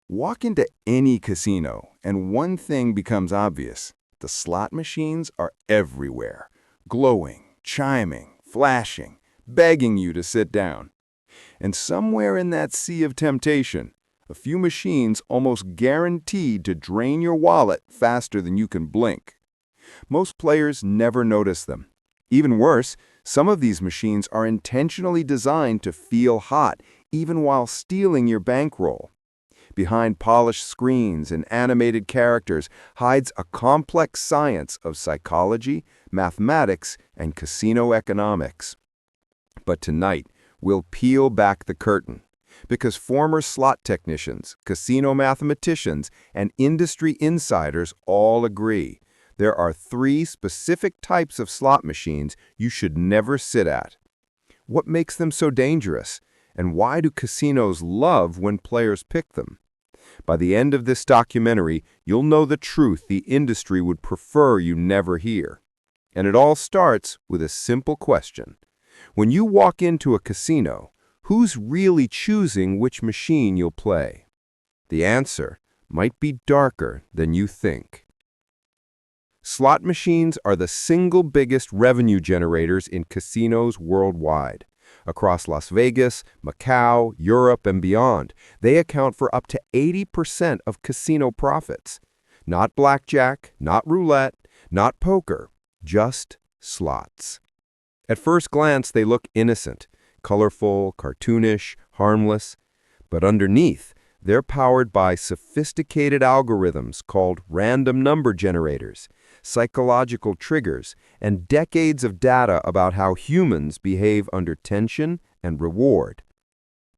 Walk into any casino, and one thing becomes obvious. The slot machines are everywhere, glowing, chiming, flashing, begging you to sit down. And somewhere in that sea of temptation, a few machines almost guaranteed to drain your wallet faster than you can blink. Most players never notice them. Even worse, some of these machines are intentionally designed to feel hot, even while stealing your bankroll. Behind polished screens and animated characters hides a complex science of psychology, mathematics, and casino economics. But tonight, we'll peel back the curtain, because former slot technicians, casino mathematicians, and industry insiders all agree there are three specific types of slot machines you should never sit at. What makes them so dangerous, and why do casinos love when players pick them? By the end of this documentary, you'll know the truth the industry would prefer you never hear. And it all starts with a simple question. When you walk into a casino, who's really choosing which machine you'll play? The answer might be darker than you think. Slot machines are the single biggest revenue generators in casinos worldwide. Across Las Vegas, Macau, Europe, and beyond, they account for up to 80% of casino profits. Not blackjack, not roulette, not poker, just slots. At first glance, they look innocent, colorful, cartoonish, harmless. But underneath, they're powered by sophisticated algorithms called random number generators, psychological triggers, and decades of data about how humans behave under tension and reward.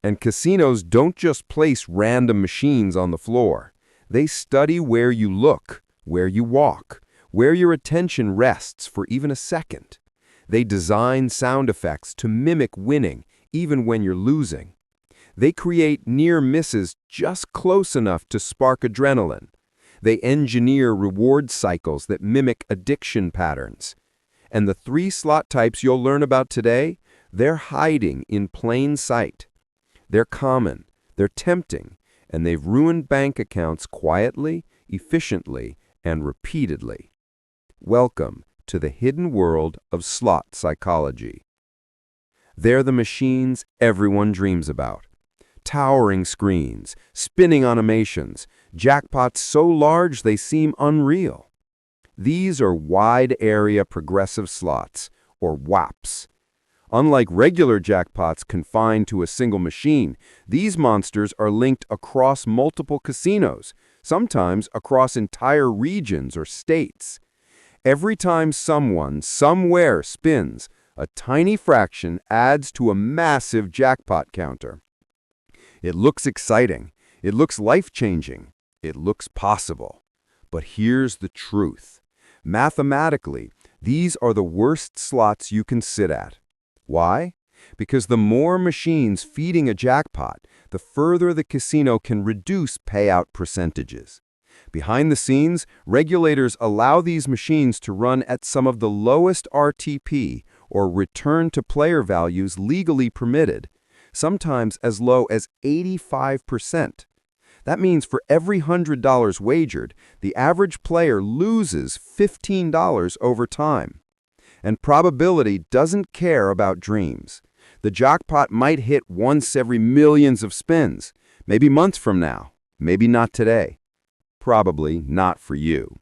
And casinos don't just place random machines on the floor. They study where you look, where you walk, where your attention rests for even a second. They design sound effects to mimic winning, even when you're losing. They create near misses just close enough to spark adrenaline. They engineer reward cycles that mimic addiction patterns. And the three slot types you'll learn about today, they're hiding in plain sight. They're common, they're tempting, and they've ruined bank accounts quietly, efficiently, and repeatedly. Welcome to the hidden world of slot psychology. They're the machines everyone dreams about. Towering screens, spinning animations, jackpots so large they seem unreal. These are wide-area progressive slots, or WAPs. Unlike regular jackpots confined to a single machine, these monsters are linked across multiple casinos, sometimes across entire regions or states. Every time someone, somewhere spins, a tiny fraction adds to a massive jackpot counter. It looks exciting, it looks life-changing, it looks possible. But here's the truth. Mathematically, these are the worst slots you can sit at. Why? Because the more machines feeding a jackpot, the further the casino can reduce payout percentages. Behind the scenes, regulators allow these machines to run at some of the lowest RTP, or return-to-player values legally permitted, sometimes as low as 85%. That means for every $100 wagered, the average player loses $15 over time. And probability doesn't care about dreams. The jackpot might hit once every millions of spins, maybe months from now, maybe not today. Probably not for you.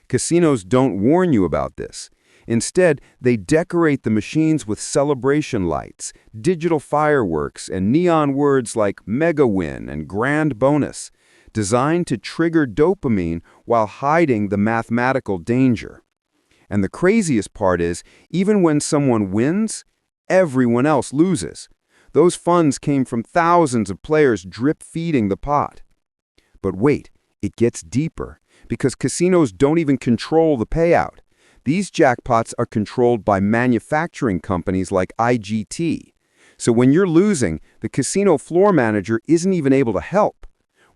Casinos don't warn you about this. Instead, they decorate the machines with celebration lights, digital fireworks, and neon words like mega win and grand bonus, designed to trigger dopamine while hiding the mathematical danger. And the craziest part is, even when someone wins, everyone else loses. Those funds came from thousands of players drip-feeding the pot. But wait, it gets deeper, because casinos don't even control the payout. These jackpots are controlled by manufacturing companies like IGT. So when you're losing, the casino floor manager isn't even able to help.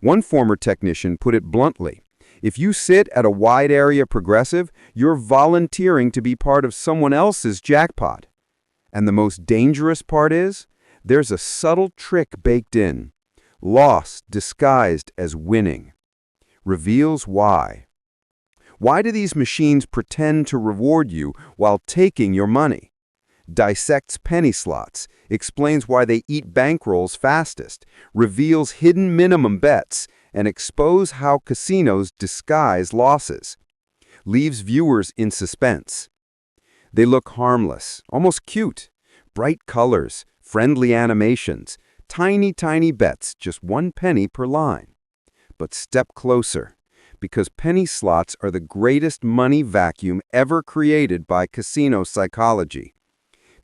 One former technician put it bluntly, if you sit at a wide-area progressive, you're volunteering to be part of someone else's jackpot. And the most dangerous part is, there's a subtle trick baked in. Loss disguised as winning. Reveals why. Why do these machines pretend to reward you while taking your money? Dissects penny slots, explains why they eat bankrolls fastest, reveals hidden minimum bets, and expose how casinos disguise losses. Leaves viewers in suspense. They look harmless, almost cute. Bright colors, friendly animations, tiny bets, just 1 penny per line. But step closer, because penny slots are the greatest money vacuum ever created by casino psychology.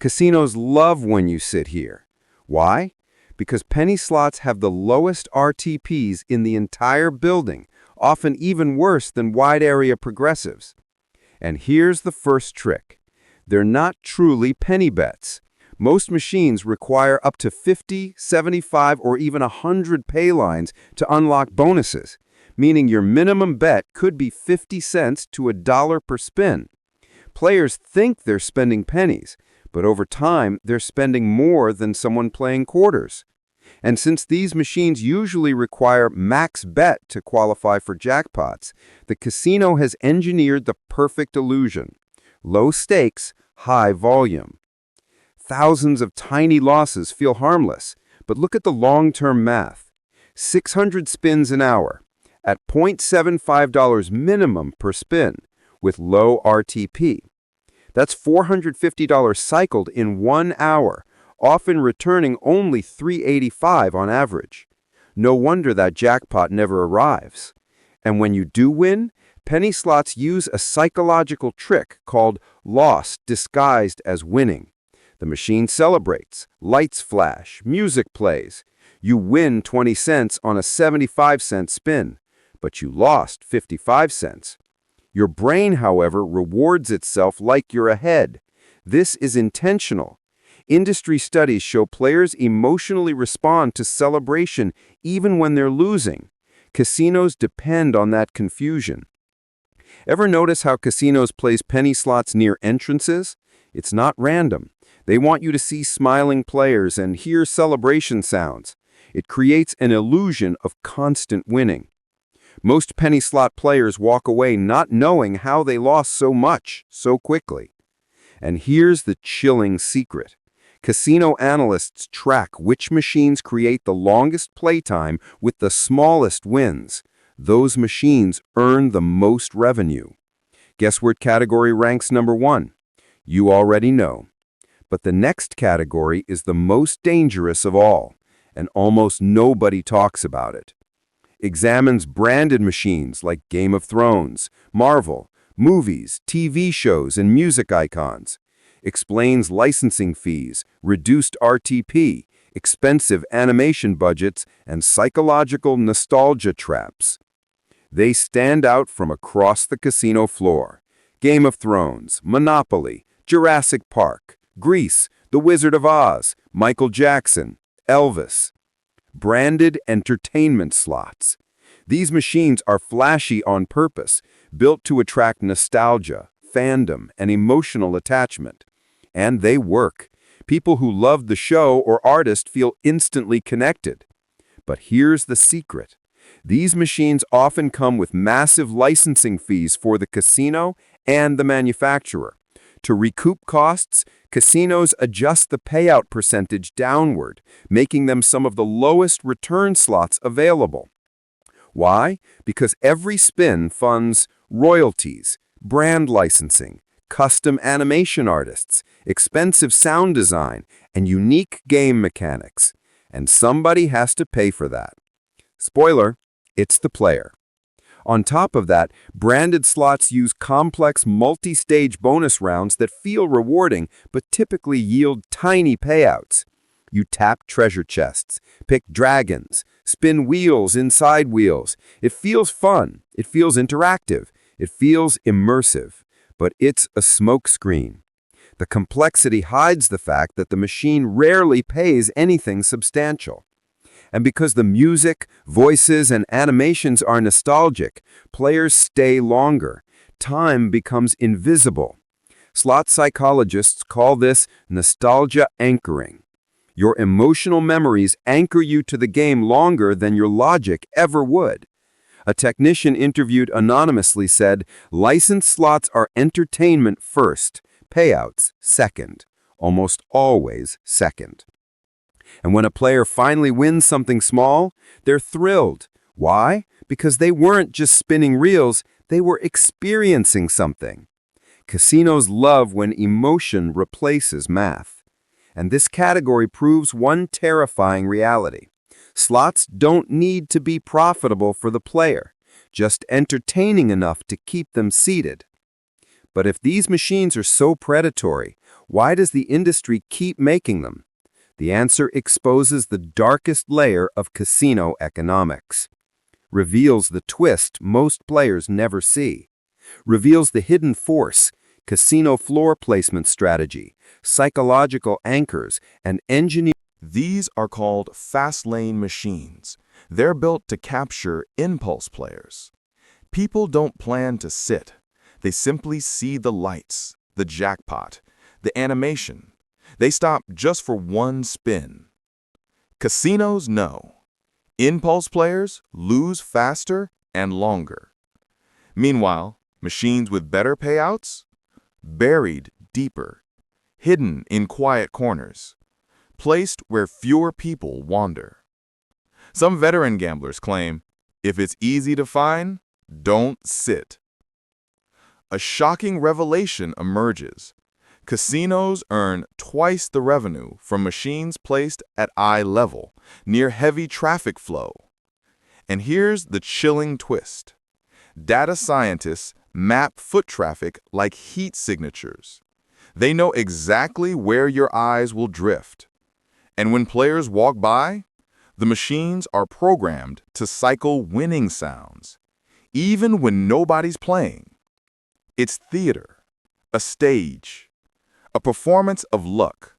Casinos love when you sit here. Why? Because penny slots have the lowest RTPs in the entire building, often even worse than wide-area progressives. And here's the first trick. They're not truly penny bets. Most machines require up to 50, 75, or even 100 pay lines to unlock bonuses, meaning your minimum bet could be 50 cents to $1 per spin. Players think they're spending pennies, but over time, they're spending more than someone playing quarters. And since these machines usually require max bet to qualify for jackpots, the casino has engineered the perfect illusion. Low stakes, high volume. Thousands of tiny losses feel harmless, but look at the long-term math. 600 spins an hour, at $0.75 minimum per spin, with low RTP. That's $450 cycled in 1 hour, often returning only $385 on average. No wonder that jackpot never arrives. And when you do win, penny slots use a psychological trick called loss disguised as winning. The machine celebrates, lights flash, music plays. You win 20 cents on a 75-cent spin, but you lost 55 cents. Your brain, however, rewards itself like you're ahead. This is intentional. Industry studies show players emotionally respond to celebration even when they're losing. Casinos depend on that confusion. Ever notice how casinos place penny slots near entrances? It's not random. They want you to see smiling players and hear celebration sounds. It creates an illusion of constant winning. Most penny slot players walk away not knowing how they lost so much so quickly. And here's the chilling secret. Casino analysts track which machines create the longest playtime with the smallest wins. Those machines earn the most revenue. Guess what category ranks number 1? You already know. But the next category is the most dangerous of all, and almost nobody talks about it. Examines branded machines like Game of Thrones, Marvel, movies, TV shows, and music icons. Explains licensing fees, reduced RTP, expensive animation budgets, and psychological nostalgia traps. They stand out from across the casino floor. Game of Thrones, Monopoly, Jurassic Park, Grease, The Wizard of Oz, Michael Jackson, Elvis. Branded entertainment slots. These machines are flashy on purpose, built to attract nostalgia, fandom, and emotional attachment. And they work. People who love the show or artist feel instantly connected. But here's the secret. These machines often come with massive licensing fees for the casino and the manufacturer. To recoup costs, casinos adjust the payout percentage downward, making them some of the lowest return slots available. Why? Because every spin funds royalties, brand licensing, custom animation artists, expensive sound design, and unique game mechanics. And somebody has to pay for that. Spoiler, it's the player. On top of that, branded slots use complex multi-stage bonus rounds that feel rewarding but typically yield tiny payouts. You tap treasure chests, pick dragons, spin wheels inside wheels. It feels fun, it feels interactive, it feels immersive, but it's a smokescreen. The complexity hides the fact that the machine rarely pays anything substantial. And because the music, voices, and animations are nostalgic, players stay longer. Time becomes invisible. Slot psychologists call this nostalgia anchoring. Your emotional memories anchor you to the game longer than your logic ever would. A technician interviewed anonymously said, "Licensed slots are entertainment first, payouts second, almost always second." And when a player finally wins something small, they're thrilled. Why? Because they weren't just spinning reels, they were experiencing something. Casinos love when emotion replaces math. And this category proves one terrifying reality. Slots don't need to be profitable for the player, just entertaining enough to keep them seated. But if these machines are so predatory, why does the industry keep making them? The answer exposes the darkest layer of casino economics, reveals the twist most players never see, reveals the hidden force, casino floor placement strategy, psychological anchors, and engineering. These are called fast lane machines. They're built to capture impulse players. People don't plan to sit. They simply see the lights, the jackpot, the animation. They stop just for one spin. Casinos know. Impulse players lose faster and longer. Meanwhile, machines with better payouts? Buried deeper, hidden in quiet corners, placed where fewer people wander. Some veteran gamblers claim, if it's easy to find, don't sit. A shocking revelation emerges. Casinos earn twice the revenue from machines placed at eye level, near heavy traffic flow. And here's the chilling twist. Data scientists map foot traffic like heat signatures. They know exactly where your eyes will drift. And when players walk by, the machines are programmed to cycle winning sounds, even when nobody's playing. It's theater, a stage, a performance of luck,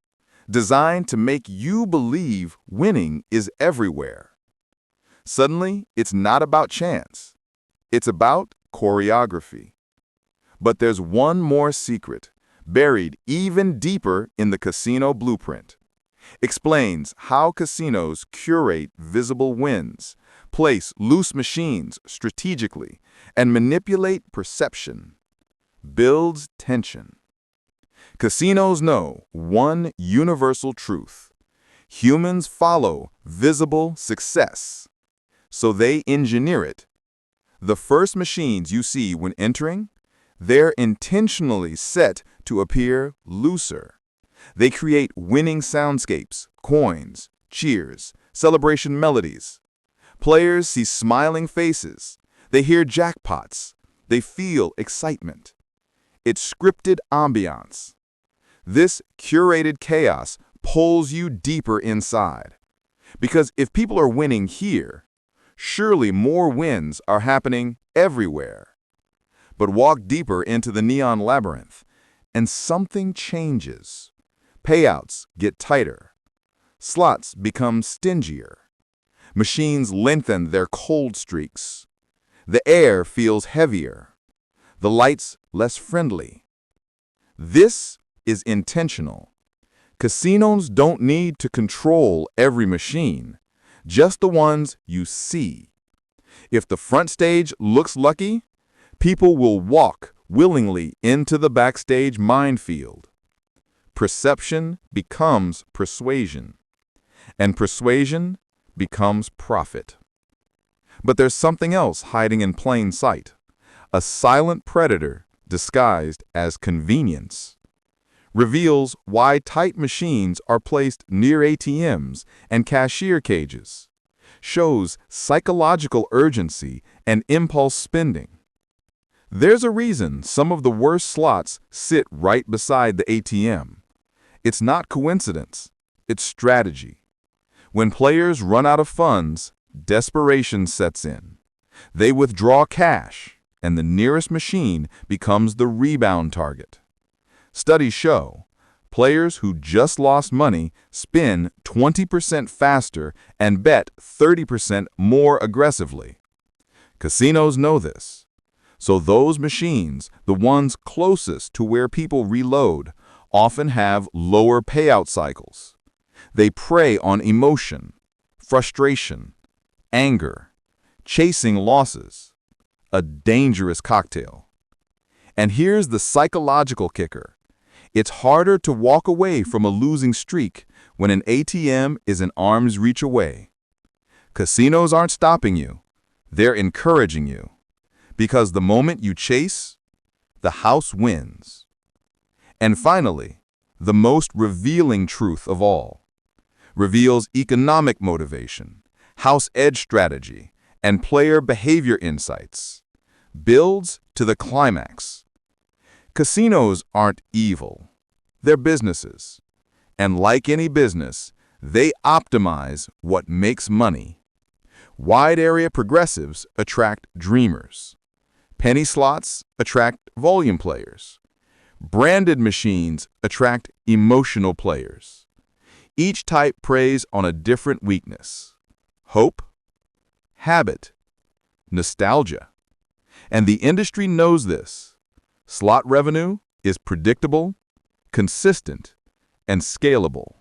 designed to make you believe winning is everywhere. Suddenly, it's not about chance. It's about choreography. But there's one more secret, buried even deeper in the casino blueprint. Explains how casinos curate visible wins, place loose machines strategically, and manipulate perception. Builds tension. Casinos know one universal truth. Humans follow visible success, so they engineer it. The first machines you see when entering, they're intentionally set to appear looser. They create winning soundscapes, coins, cheers, celebration melodies. Players see smiling faces. They hear jackpots. They feel excitement. It's scripted ambiance. This curated chaos pulls you deeper inside. Because if people are winning here, surely more wins are happening everywhere. But walk deeper into the neon labyrinth, and something changes. Payouts get tighter. Slots become stingier. Machines lengthen their cold streaks. The air feels heavier. The lights less friendly. This is intentional. Casinos don't need to control every machine, just the ones you see. If the front stage looks lucky, people will walk willingly into the backstage minefield. Perception becomes persuasion, and persuasion becomes profit. But there's something else hiding in plain sight, a silent predator disguised as convenience. Reveals why tight machines are placed near ATMs and cashier cages. Shows psychological urgency and impulse spending. There's a reason some of the worst slots sit right beside the ATM. It's not coincidence, it's strategy. When players run out of funds, desperation sets in. They withdraw cash, and the nearest machine becomes the rebound target. Studies show players who just lost money spin 20% faster and bet 30% more aggressively. Casinos know this. So those machines, the ones closest to where people reload, often have lower payout cycles. They prey on emotion, frustration, anger, chasing losses. A dangerous cocktail. And here's the psychological kicker. It's harder to walk away from a losing streak when an ATM is an arm's reach away. Casinos aren't stopping you. They're encouraging you. Because the moment you chase, the house wins. And finally, the most revealing truth of all, reveals economic motivation, house edge strategy, and player behavior insights. Builds to the climax. Casinos aren't evil. They're businesses. And like any business, they optimize what makes money. Wide area progressives attract dreamers. Penny slots attract volume players. Branded machines attract emotional players. Each type preys on a different weakness. Hope, habit, nostalgia. And the industry knows this. Slot revenue is predictable, consistent, and scalable.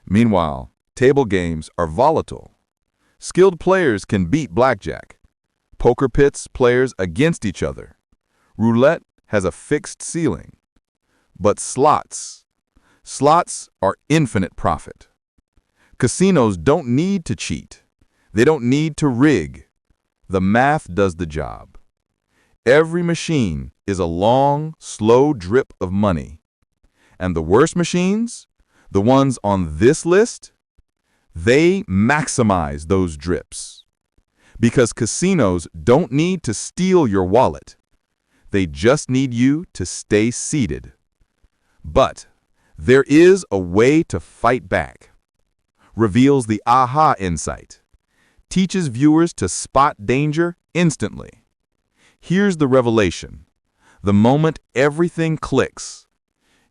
Meanwhile, table games are volatile. Skilled players can beat blackjack. Poker pits players against each other. Roulette has a fixed ceiling. But slots are infinite profit. Casinos don't need to cheat. They don't need to rig. The math does the job. Every machine is a long, slow drip of money. And the worst machines, the ones on this list, they maximize those drips. Because casinos don't need to steal your wallet. They just need you to stay seated. But there is a way to fight back. Reveals the aha insight. Teaches viewers to spot danger instantly. Here's the revelation. The moment everything clicks,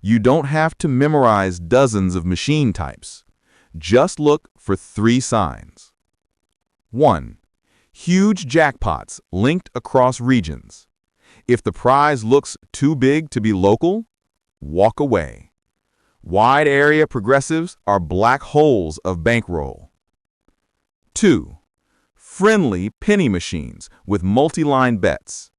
you don't have to memorize dozens of machine types. Just look for 3 signs. 1. Huge jackpots linked across regions. If the prize looks too big to be local, walk away. Wide area progressives are black holes of bankroll. 2. Friendly penny machines with multi-line bets.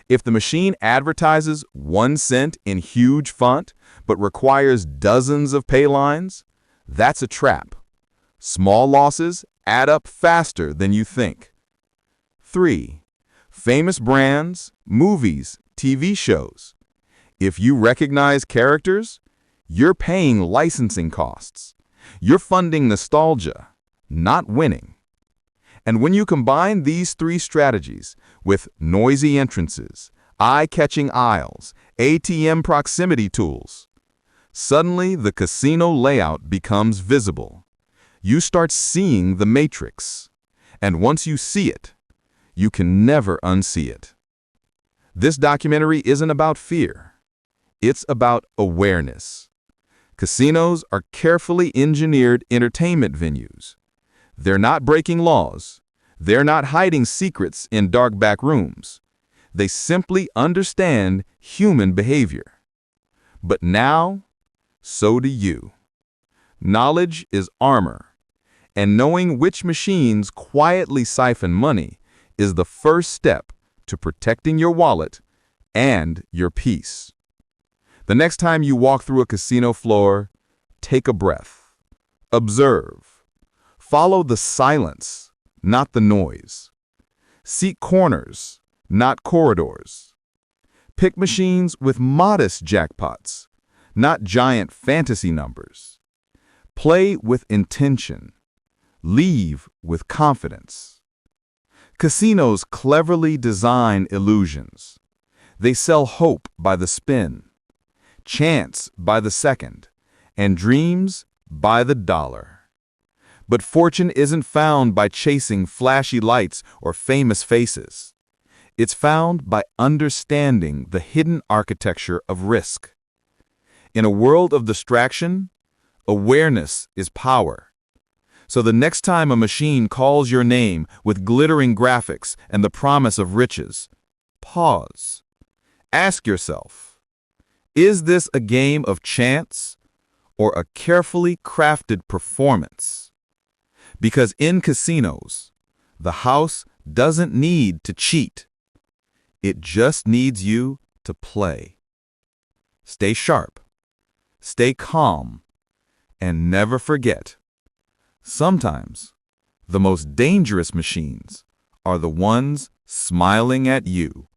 If the machine advertises 1 cent in huge font but requires dozens of pay lines, that's a trap. Small losses add up faster than you think. 3. Famous brands, movies, TV shows. If you recognize characters, you're paying licensing costs. You're funding nostalgia, not winning. And when you combine these 3 strategies with noisy entrances, eye-catching aisles, ATM proximity tools, suddenly the casino layout becomes visible. You start seeing the matrix. And once you see it, you can never unsee it. This documentary isn't about fear. It's about awareness. Casinos are carefully engineered entertainment venues. They're not breaking laws. They're not hiding secrets in dark back rooms. They simply understand human behavior. But now, so do you. Knowledge is armor, and knowing which machines quietly siphon money is the first step to protecting your wallet and your peace. The next time you walk through a casino floor, take a breath. Observe. Follow the silence, not the noise. Seek corners, not corridors. Pick machines with modest jackpots, not giant fantasy numbers. Play with intention. Leave with confidence. Casinos cleverly design illusions. They sell hope by the spin, chance by the second, and dreams by the dollar. But fortune isn't found by chasing flashy lights or famous faces. It's found by understanding the hidden architecture of risk. In a world of distraction, awareness is power. So the next time a machine calls your name with glittering graphics and the promise of riches, pause. Ask yourself, is this a game of chance or a carefully crafted performance. Because in casinos, the house doesn't need to cheat. It just needs you to play. Stay sharp, stay calm, and never forget, sometimes the most dangerous machines are the ones smiling at you.